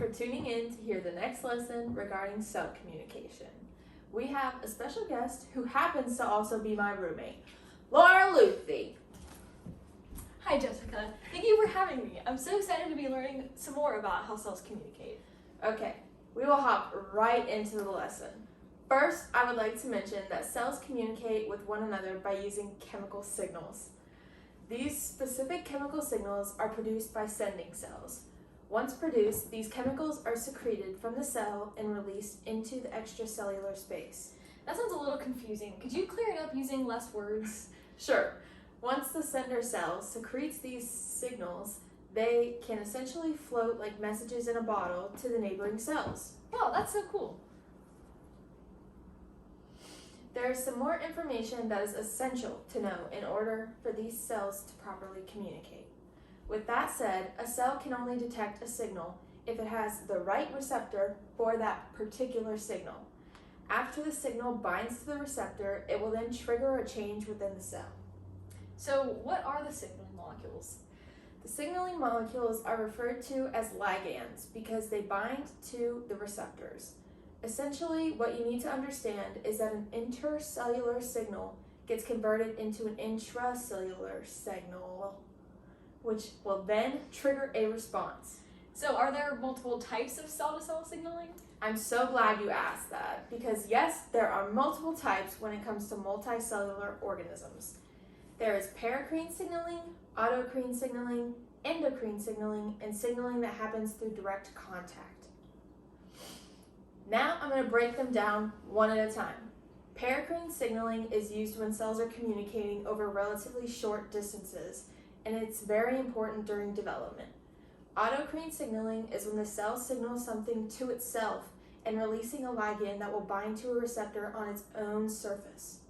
for tuning in to hear the next lesson regarding cell communication. We have a special guest who happens to also be my roommate, Laura Luthi. Hi Jessica, thank you for having me. I'm so excited to be learning some more about how cells communicate. Okay, we will hop right into the lesson. First, I would like to mention that cells communicate with one another by using chemical signals. These specific chemical signals are produced by sending cells. Once produced, these chemicals are secreted from the cell and released into the extracellular space. That sounds a little confusing. Could you clear it up using less words? Sure. Once the sender cell secretes these signals, they can essentially float like messages in a bottle to the neighboring cells. Wow, that's so cool. There is some more information that is essential to know in order for these cells to properly communicate. With that said, a cell can only detect a signal if it has the right receptor for that particular signal. After the signal binds to the receptor, it will then trigger a change within the cell. So what are the signaling molecules? The signaling molecules are referred to as ligands because they bind to the receptors. Essentially, what you need to understand is that an intercellular signal gets converted into an intracellular signal, which will then trigger a response. So are there multiple types of cell-to-cell signaling? I'm so glad you asked that because yes, there are multiple types when it comes to multicellular organisms. There is paracrine signaling, autocrine signaling, endocrine signaling, and signaling that happens through direct contact. Now I'm going to break them down one at a time. Paracrine signaling is used when cells are communicating over relatively short distances, and it's very important during development. Autocrine signaling is when the cell signals something to itself and releasing a ligand that will bind to a receptor on its own surface.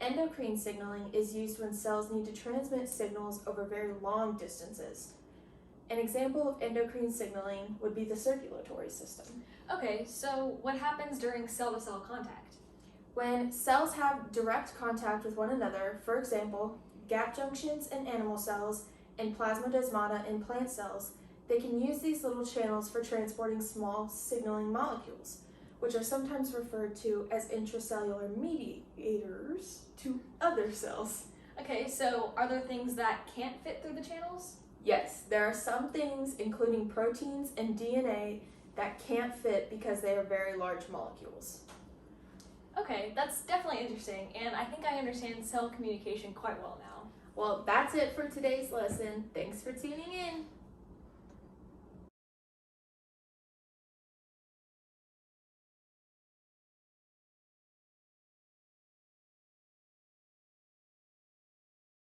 Endocrine signaling is used when cells need to transmit signals over very long distances. An example of endocrine signaling would be the circulatory system. Okay, so what happens during cell-to-cell contact? When cells have direct contact with one another, for example, gap junctions in animal cells and plasmodesmata in plant cells, they can use these little channels for transporting small signaling molecules, which are sometimes referred to as intracellular mediators to other cells. Okay, so are there things that can't fit through the channels? Yes, there are some things, including proteins and DNA, that can't fit because they are very large molecules. Okay, that's definitely interesting, and I think I understand cell communication quite well now. Well, that's it for today's lesson. Thanks for tuning in.